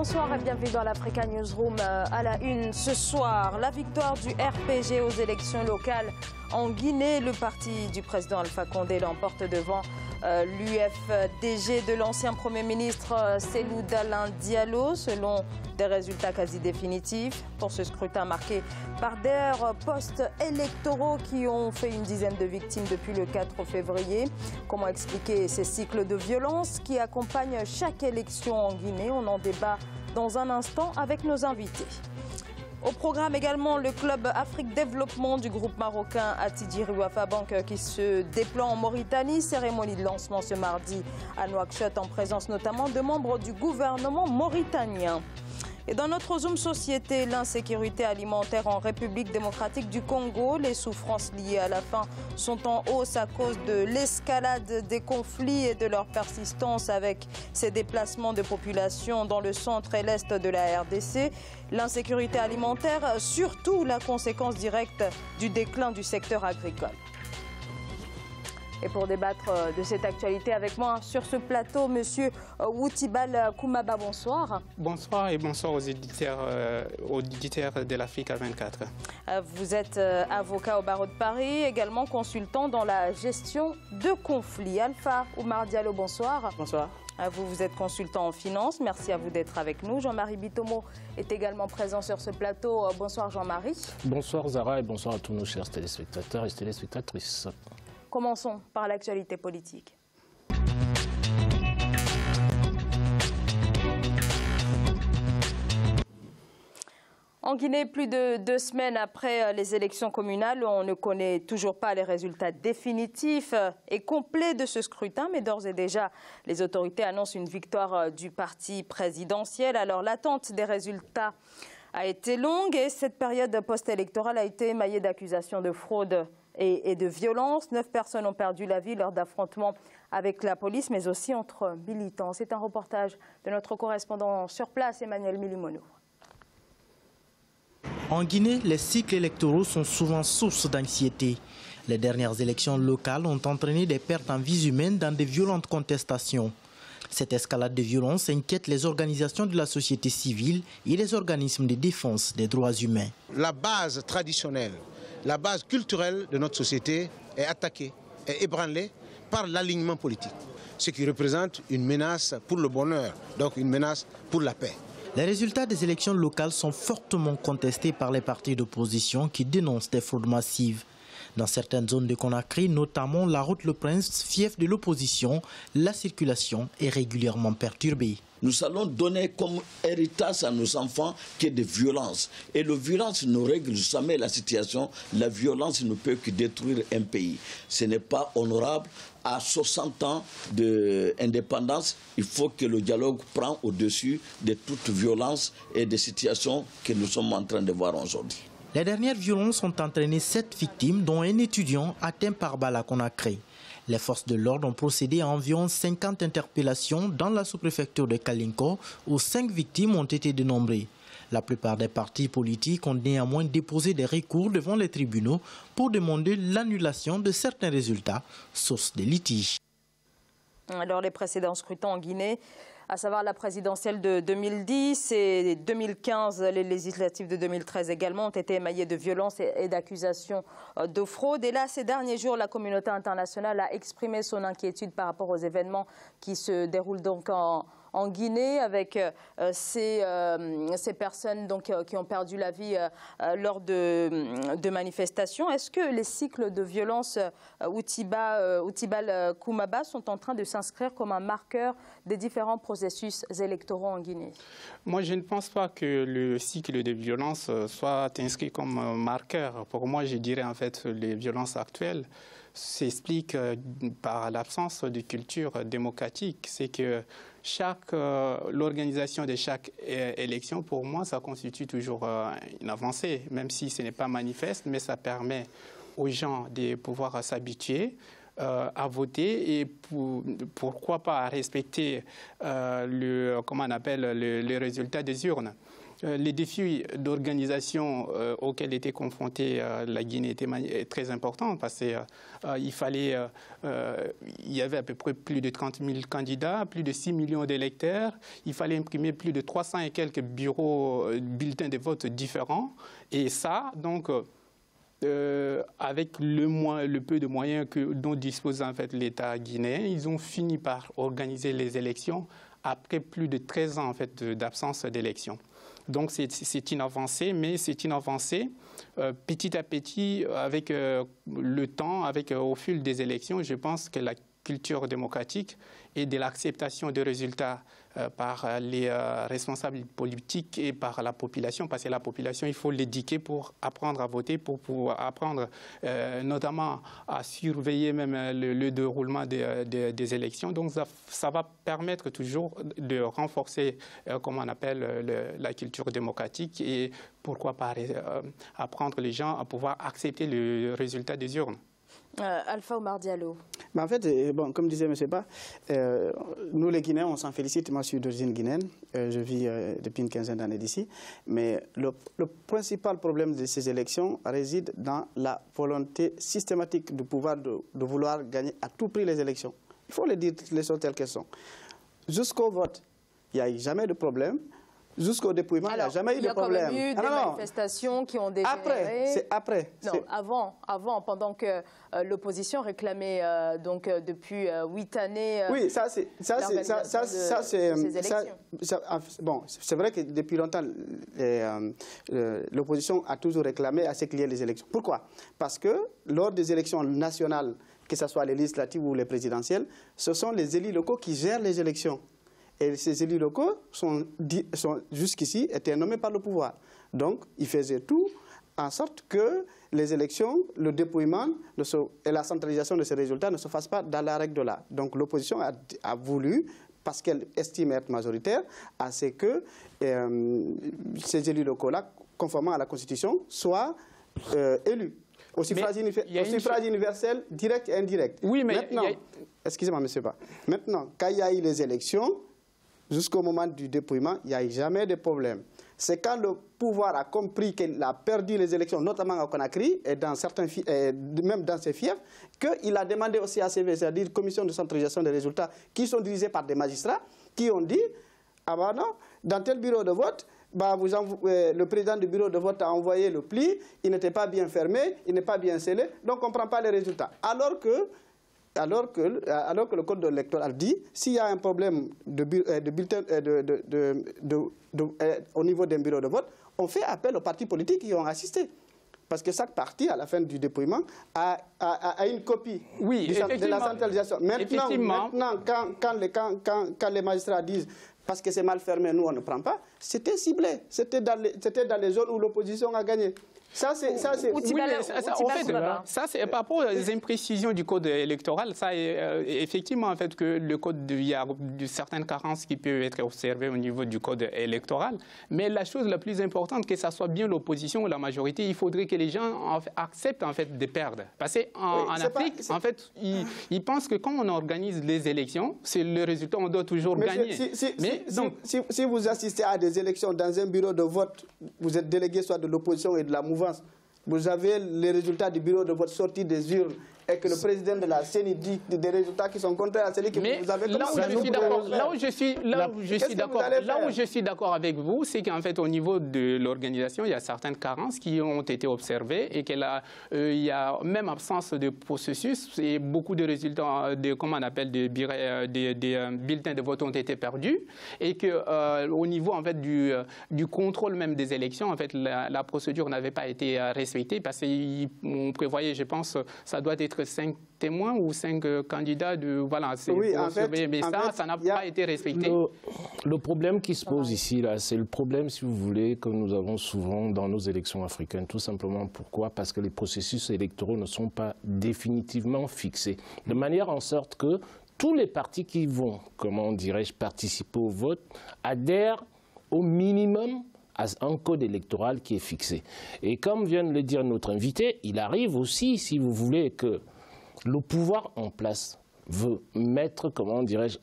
Bonsoir et bienvenue dans l'Africa Newsroom. À la une ce soir, la victoire du RPG aux élections locales en Guinée. Le parti du président Alpha Condé l'emporte devant l'UFDG de l'ancien Premier ministre Cellou Dalein Diallo, selon des résultats quasi définitifs. Pour ce scrutin marqué par des postes électoraux qui ont fait une dizaine de victimes depuis le 4 février. Comment expliquer ces cycles de violence qui accompagnent chaque élection en Guinée? On en débat dans un instant avec nos invités. Au programme également le club Afrique Développement du groupe marocain Attijari Wafa Bank qui se déploie en Mauritanie. Cérémonie de lancement ce mardi à Nouakchott en présence notamment de membres du gouvernement mauritanien. Et dans notre Zoom Société, l'insécurité alimentaire en République démocratique du Congo. Les souffrances liées à la faim sont en hausse à cause de l'escalade des conflits et de leur persistance avec ces déplacements de population dans le centre et l'est de la RDC. L'insécurité alimentaire, surtout la conséquence directe du déclin du secteur agricole. Et pour débattre de cette actualité avec moi sur ce plateau, Monsieur Woutibal Koumaba, bonsoir. Bonsoir et bonsoir aux auditeurs de l'Africa 24. Vous êtes avocat au barreau de Paris, également consultant dans la gestion de conflits. Alpha Oumar Diallo, bonsoir. Bonsoir. Vous êtes consultant en finance. Merci à vous d'être avec nous. Jean-Marie Bitomo est également présent sur ce plateau. Bonsoir Jean-Marie. Bonsoir Zara et bonsoir à tous nos chers téléspectateurs et téléspectatrices. Commençons par l'actualité politique. En Guinée, plus de 2 semaines après les élections communales, on ne connaît toujours pas les résultats définitifs et complets de ce scrutin, mais d'ores et déjà, les autorités annoncent une victoire du parti présidentiel. Alors l'attente des résultats a été longue et cette période post-électorale a été émaillée d'accusations de fraude et de violence. 9 personnes ont perdu la vie lors d'affrontements avec la police, mais aussi entre militants. C'est un reportage de notre correspondant sur place, Emmanuel Milimono. En Guinée, les cycles électoraux sont souvent source d'anxiété. Les dernières élections locales ont entraîné des pertes en vies humaines dans de violentes contestations. Cette escalade de violence inquiète les organisations de la société civile et les organismes de défense des droits humains. La base traditionnelle, la base culturelle de notre société est attaquée, est ébranlée par l'alignement politique, ce qui représente une menace pour le bonheur, donc une menace pour la paix. Les résultats des élections locales sont fortement contestés par les partis d'opposition qui dénoncent des fraudes massives. Dans certaines zones de Conakry, notamment la route Le Prince, fief de l'opposition, la circulation est régulièrement perturbée. Nous allons donner comme héritage à nos enfants que de violence. Et la violence ne règle jamais la situation. La violence ne peut que détruire un pays. Ce n'est pas honorable. À 60 ans d'indépendance, il faut que le dialogue prenne au-dessus de toute violence et des situations que nous sommes en train de voir aujourd'hui. Les dernières violences ont entraîné 7 victimes, dont un étudiant atteint par balle à Conakry. Les forces de l'ordre ont procédé à environ 50 interpellations dans la sous-préfecture de Kalinko, où 5 victimes ont été dénombrées. La plupart des partis politiques ont néanmoins déposé des recours devant les tribunaux pour demander l'annulation de certains résultats, source des litiges. Alors les précédents scrutins en Guinée, à savoir la présidentielle de 2010 et 2015, les législatives de 2013 également, ont été émaillées de violences et d'accusations de fraude. Et là, ces derniers jours, la communauté internationale a exprimé son inquiétude par rapport aux événements qui se déroulent donc en Guinée, avec ces personnes donc, qui ont perdu la vie lors de manifestations. Est-ce que les cycles de violence Woutibal Koumaba sont en train de s'inscrire comme un marqueur des différents processus électoraux en Guinée? Moi, je ne pense pas que le cycle de violence soit inscrit comme marqueur. Pour moi, je dirais en fait les violences actuelles s'expliquent par l'absence de culture démocratique. C'est que l'organisation de chaque élection, pour moi, ça constitue toujours une avancée, même si ce n'est pas manifeste, mais ça permet aux gens de pouvoir s'habituer à voter et pourquoi pas à respecter les résultats des urnes. les défis d'organisation auxquels était confrontée la Guinée étaient très importants parce qu'il y avait à peu près plus de 30 000 candidats, plus de 6 millions d'électeurs. Il fallait imprimer plus de 300 et quelques bulletins de vote différents. Et ça, donc, avec le peu de moyens dont dispose en fait l'État guinéen, ils ont fini par organiser les élections après plus de 13 ans en fait, d'absence d'élections. Donc c'est une avancée, mais c'est une avancée petit à petit avec le temps, au fil des élections. Je pense que la culture démocratique et de l'acceptation des résultats par les responsables politiques et par la population, parce que la population, il faut l'éduquer pour apprendre à voter, pour pouvoir apprendre notamment à surveiller même le déroulement des élections. Donc ça va permettre toujours de renforcer, comment on appelle, la culture démocratique et pourquoi pas apprendre les gens à pouvoir accepter le résultat des urnes. Alpha Oumar Diallo. En fait, bon, comme disait M. Ba, nous les Guinéens, on s'en félicite. Moi, je suis d'origine guinéenne. Je vis depuis une quinzaine d'années d'ici. Mais le principal problème de ces élections réside dans la volonté systématique du pouvoir de vouloir gagner à tout prix les élections. Il faut les dire les choses telles qu'elles sont. Jusqu'au vote, il n'y a jamais de problème. Jusqu'au dépouillement, il n'y a jamais eu de problème. Il y a quand même eu des manifestations qui ont dégénéré. C'est après. Non, avant, pendant que l'opposition réclamait donc depuis 8 années. Oui, bon, c'est vrai que depuis longtemps, l'opposition a toujours réclamé à ce qu'il y ait les élections. Pourquoi? Parce que lors des élections nationales, que ce soit les législatives ou les présidentielles, ce sont les élus locaux qui gèrent les élections. Et ces élus locaux jusqu'ici étaient nommés par le pouvoir. Donc, ils faisaient tout en sorte que les élections, le dépouillement et la centralisation de ces résultats ne se fassent pas dans la règle de l'art. Donc, l'opposition a voulu, parce qu'elle estime être majoritaire, à ce que ces élus locaux-là, conformément à la Constitution, soient élus. Au suffrage universel, direct et indirect. Oui, mais maintenant, excusez-moi, monsieur Ba. Maintenant, quand il y a eu les élections, jusqu'au moment du dépouillement, il n'y a eu jamais de problème. C'est quand le pouvoir a compris qu'il a perdu les élections, notamment à Conakry et même dans ses fiefs, qu'il a demandé au CACV, c'est-à-dire Commission de centralisation des résultats, qui sont dirigés par des magistrats, qui ont dit, ah ben non, dans tel bureau de vote, le président du bureau de vote a envoyé le pli, il n'était pas bien fermé, il n'est pas bien scellé, donc on ne prend pas les résultats. Alors que le code électoral dit, s'il y a un problème au niveau d'un bureau de vote, on fait appel aux partis politiques qui ont assisté. Parce que chaque parti, à la fin du dépouillement, a une copie de la centralisation. Maintenant quand les magistrats disent parce que c'est mal fermé, nous on ne prend pas, c'était ciblé. C'était dans les zones où l'opposition a gagné. Ça, c'est par rapport aux imprécisions du code électoral. Ça, effectivement, en fait, que le code, il y a certaines carences qui peuvent être observées au niveau du code électoral. Mais la chose la plus importante, que ça soit bien l'opposition ou la majorité, il faudrait que les gens acceptent en fait de perdre. Parce qu'en Afrique, en fait, ils pensent que quand on organise les élections, c'est le résultat, on doit toujours gagner. Si vous assistez à des élections dans un bureau de vote, vous êtes délégué soit de l'opposition et de la mouvance, vous avez les résultats du bureau de vote sortis des urnes et que le président de la CENI dit des résultats qui sont contraires à celui que vous avez. Là où je suis d'accord avec vous, c'est qu'en fait, au niveau de l'organisation, il y a certaines carences qui ont été observées et qu'il y a même absence de processus et beaucoup de résultats, comment on appelle, des bulletins de vote ont été perdus et qu'au niveau en fait du contrôle même des élections, en fait, la procédure n'avait pas été respectée parce qu'on prévoyait, je pense, ça doit être 5 témoins ou 5 candidats voilà, oui, en fait, mais ça n'a pas été respecté. Le problème qui se pose ici, c'est le problème, si vous voulez, que nous avons souvent dans nos élections africaines. Tout simplement pourquoi? Parce que les processus électoraux ne sont pas définitivement fixés. De manière en sorte que tous les partis qui vont, comment dirais-je, participer au vote adhèrent au minimum à un code électoral qui est fixé. Et comme vient de le dire notre invité, il arrive aussi, si vous voulez, que le pouvoir en place veut mettre, comment dirais-je,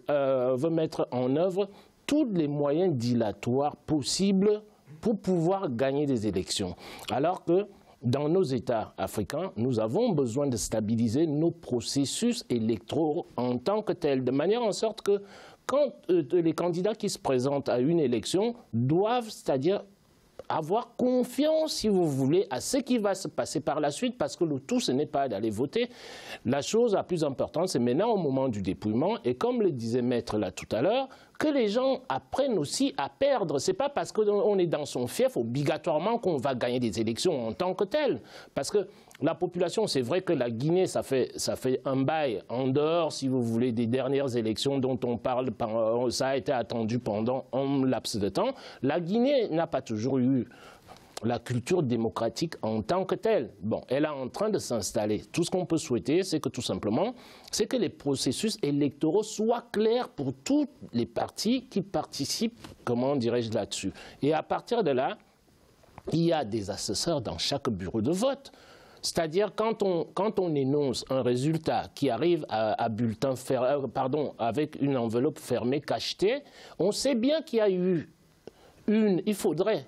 veut mettre en œuvre tous les moyens dilatoires possibles pour pouvoir gagner des élections. Alors que dans nos États africains, nous avons besoin de stabiliser nos processus électoraux en tant que tels, de manière en sorte que quand les candidats qui se présentent à une élection doivent, c'est-à-dire avoir confiance, si vous voulez, à ce qui va se passer par la suite, parce que le tout, ce n'est pas d'aller voter. La chose la plus importante, c'est maintenant au moment du dépouillement, et comme le disait Maître là tout à l'heure, que les gens apprennent aussi à perdre. Ce n'est pas parce qu'on est dans son fief obligatoirement qu'on va gagner des élections en tant que tel. Parce que la population, c'est vrai que la Guinée, ça fait un bail en dehors, si vous voulez, des dernières élections dont on parle, ça a été attendu pendant un laps de temps. La Guinée n'a pas toujours eu la culture démocratique en tant que telle. Bon, elle est en train de s'installer. Tout ce qu'on peut souhaiter, c'est que tout simplement, c'est que les processus électoraux soient clairs pour tous les partis qui participent, comment dirais-je, là-dessus. Et à partir de là, il y a des assesseurs dans chaque bureau de vote. C'est-à-dire quand on énonce un résultat qui arrive à bulletin avec une enveloppe fermée, cachetée, on sait bien qu'il y a eu il faudrait...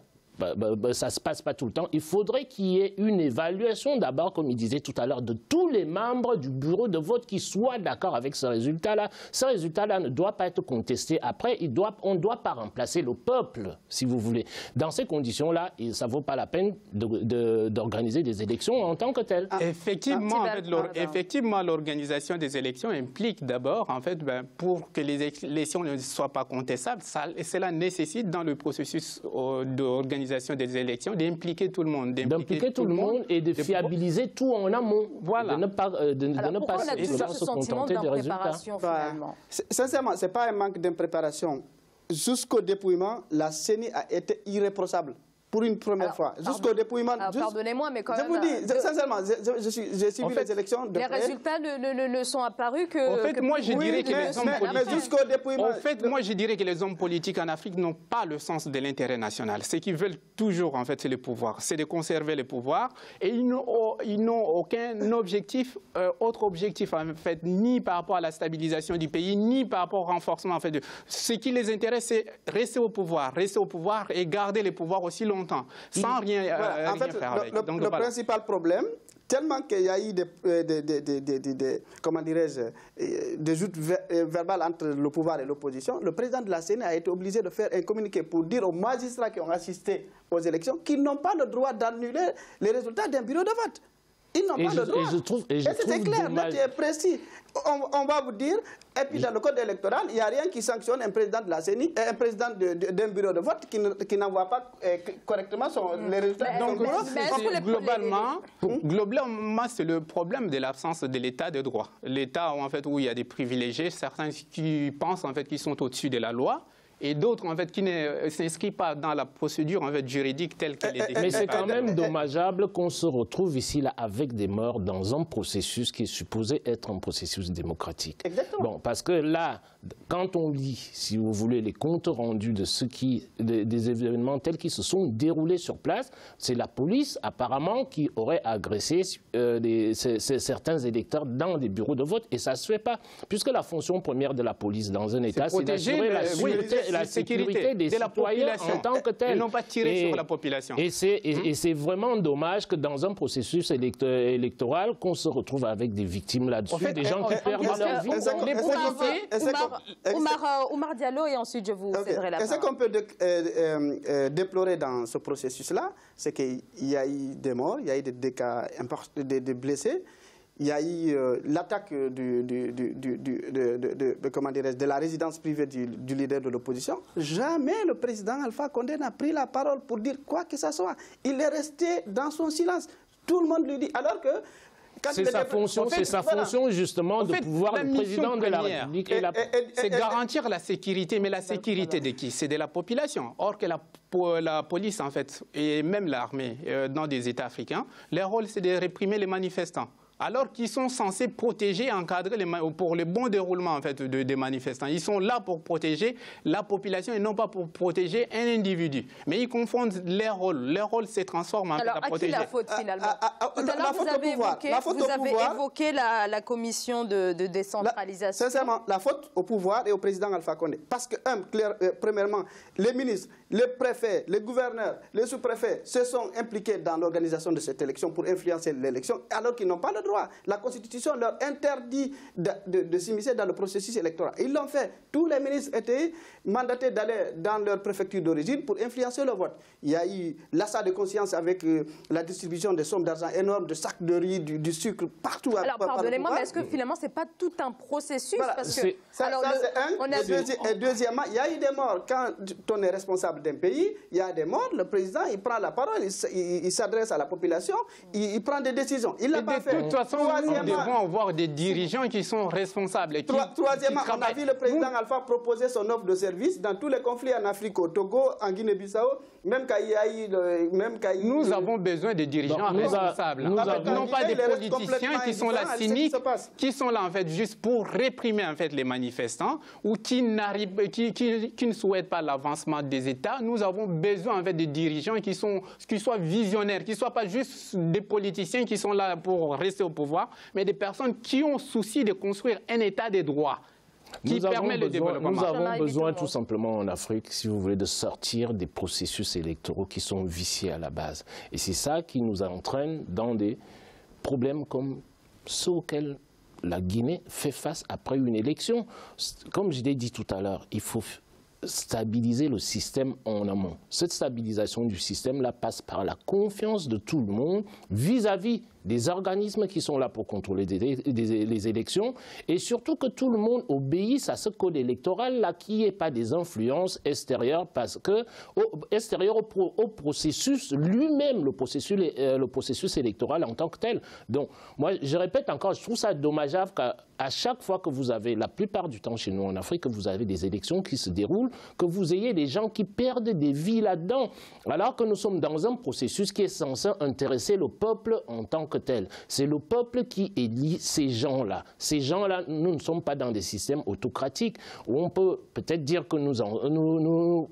ça ne se passe pas tout le temps. Il faudrait qu'il y ait une évaluation d'abord, comme il disait tout à l'heure, de tous les membres du bureau de vote qui soient d'accord avec ce résultat-là. Ce résultat-là ne doit pas être contesté. Après, on ne doit pas remplacer le peuple, si vous voulez. Dans ces conditions-là, ça ne vaut pas la peine d'organiser des élections en tant que telles. Effectivement, l'organisation des élections implique d'abord, en fait, pour que les élections ne soient pas contestables, cela nécessite dans le processus d'organisation des élections d'impliquer tout le monde. D'impliquer tout le monde et de fiabiliser tout en amont. Voilà. De ne pas se contenter des résultats. Sincèrement, ce n'est pas un manque d'impréparation. Jusqu'au dépouillement, la CENI a été irréprochable. Pour une première fois. Jusqu'au dépouillement. Pardonnez-moi, mais quand même... Je vous dis, sincèrement, j'ai suivi les élections de près. Les résultats ne sont apparus que... En fait, moi, je dirais que les hommes politiques... jusqu'au dépouillement... En fait, moi, je dirais que les hommes politiques en Afrique n'ont pas le sens de l'intérêt national. Ce qu'ils veulent toujours, en fait, c'est le pouvoir. C'est de conserver le pouvoir. Et ils n'ont aucun objectif, autre objectif, en fait, ni par rapport à la stabilisation du pays, ni par rapport au renforcement, en fait. Ce qui les intéresse, c'est rester au pouvoir et garder le pouvoir aussi longtemps. Sans rien, en fait, faire avec. Le principal problème, tellement qu'il y a eu des joutes verbales entre le pouvoir et l'opposition, le président de la CENI a été obligé de faire un communiqué pour dire aux magistrats qui ont assisté aux élections qu'ils n'ont pas le droit d'annuler les résultats d'un bureau de vote. Ils n'ont pas le droit. Et c'était clair, net et précis. On va vous dire, et puis dans le code électoral, il n'y a rien qui sanctionne un président de la CENI, un président d'un bureau de vote qui n'envoie pas correctement les résultats. Donc, globalement, c'est le problème de l'absence de l'état de droit. L'état en fait, où il y a des privilégiés, certains qui pensent en fait, qu'ils sont au-dessus de la loi, et d'autres en fait, qui ne s'inscrivent pas dans la procédure en fait, juridique telle qu'elle est définie. Mais c'est quand même dommageable qu'on se retrouve ici là, avec des morts dans un processus qui est supposé être un processus démocratique. Exactement. Bon, parce que là, quand on lit, si vous voulez, les comptes rendus des événements tels qu'ils se sont déroulés sur place, c'est la police apparemment qui aurait agressé certains électeurs dans des bureaux de vote, et ça ne se fait pas. Puisque la fonction première de la police dans un État, c'est d'assurer la sécurité des citoyens en tant que tel. Ils n'ont pas tiré sur la population. Et c'est vraiment dommage que dans un processus électoral, qu'on se retrouve avec des victimes là-dessus, des gens qui perdent leur vie. Les policiers, Oumar Diallo, et ensuite je vous céderai la parole. Ce qu'on peut déplorer dans ce processus-là, c'est qu'il y a eu des morts, il y a eu des blessés, il y a eu l'attaque de la résidence privée du leader de l'opposition. Jamais le président Alpha Condé n'a pris la parole pour dire quoi que ce soit. Il est resté dans son silence. Tout le monde lui dit. Alors que... C'est sa fonction, justement de pouvoir le président de la République. C'est garantir la sécurité, mais la sécurité de qui? C'est de la population. Or que la police, en fait, et même l'armée dans des États africains, leur rôle, c'est de réprimer les manifestants. alors qu'ils sont censés protéger et encadrer pour le bon déroulement en fait, des manifestants. Ils sont là pour protéger la population et non pas pour protéger un individu. Mais ils confondent leurs rôles. Leur rôle se transforme en fait, à protéger. Alors, à qui la faute finalement? Tout à l'heure, vous avez évoqué la commission de décentralisation. Sincèrement, la faute au pouvoir et au président Alpha Condé. Parce que, premièrement, les ministres, les préfets, les gouverneurs, les sous-préfets se sont impliqués dans l'organisation de cette élection pour influencer l'élection, alors qu'ils n'ont pas le droit. La Constitution leur interdit de s'immiscer dans le processus électoral. Ils l'ont fait. Tous les ministres étaient mandatés d'aller dans leur préfecture d'origine pour influencer le vote. Il y a eu l'achat de conscience avec la distribution de sommes d'argent énormes, de sacs de riz, du sucre, partout. Alors, pardonnez-moi, mais est-ce que finalement, ce n'est pas tout un processus? Voilà, parce que, c'est un. Et deuxièmement, il y a eu des morts. Quand on est responsable d'un pays, il y a des morts. Le président, il prend la parole, il s'adresse à la population, il prend des décisions. Il l'a pas fait. De toute façon, nous devons avoir des dirigeants qui sont responsables. Troisièmement, on a vu le président Alpha proposer son offre de service dans tous les conflits en Afrique, au Togo, en Guinée-Bissau, même quand il y a eu... Nous avons besoin de dirigeants responsables. Non pas des politiciens qui sont là cyniques, qui sont là en fait juste pour réprimer en fait les manifestants ou qui ne souhaitent pas l'avancement des États. Nous avons besoin en fait de dirigeants qui soient visionnaires, qui ne soient pas juste des politiciens qui sont là pour rester au pouvoir, mais des personnes qui ont souci de construire un État des droits. Nous avons besoin tout simplement en Afrique, si vous voulez, de sortir des processus électoraux qui sont viciés à la base. Et c'est ça qui nous entraîne dans des problèmes comme ceux auxquels la Guinée fait face après une élection. Comme je l'ai dit tout à l'heure, il faut stabiliser le système en amont. Cette stabilisation du système-là passe par la confiance de tout le monde vis-à-vis des organismes qui sont là pour contrôler les élections et surtout que tout le monde obéisse à ce code électoral-là, qu'il n'y ait pas des influences extérieures au processus lui-même, le processus électoral en tant que tel. Donc, moi, je répète encore, je trouve ça dommageable qu'à chaque fois que vous avez, la plupart du temps chez nous en Afrique, que vous avez des élections qui se déroulent, que vous ayez des gens qui perdent des vies là-dedans, alors que nous sommes dans un processus qui est censé intéresser le peuple en tant que tel. C'est le peuple qui élit ces gens-là. Ces gens-là, nous ne sommes pas dans des systèmes autocratiques où on peut peut-être dire que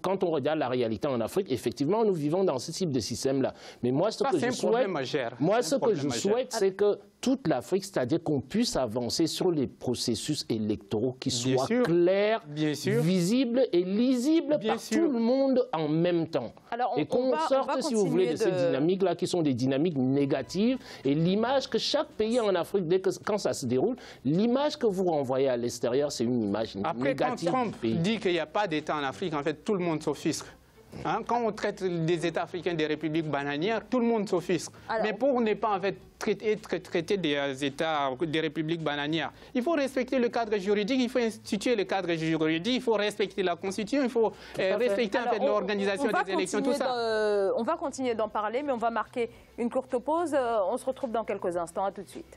quand on regarde la réalité en Afrique, effectivement, nous vivons dans ce type de système-là. Mais moi, ce que je souhaite, c'est que toute l'Afrique, c'est-à-dire qu'on puisse avancer sur les processus électoraux qui soient clairs, visibles et lisibles par tout le monde en même temps. Alors, et qu'on sorte, si vous voulez, de ces dynamiques-là qui sont des dynamiques négatives. Et l'image que chaque pays en Afrique, quand ça se déroule, l'image que vous renvoyez à l'extérieur, c'est une image négative quand du pays. Trump dit qu'il n'y a pas d'État en Afrique, en fait, tout le monde s'offusque. Quand on traite des États africains des républiques bananières, tout le monde s'offusque. Mais pour ne pas en fait traiter des États, des républiques bananières, il faut respecter le cadre juridique, il faut instituer le cadre juridique, il faut respecter la Constitution, il faut respecter en fait, l'organisation des élections, tout ça. On va continuer d'en parler, mais on va marquer une courte pause. On se retrouve dans quelques instants. À tout de suite.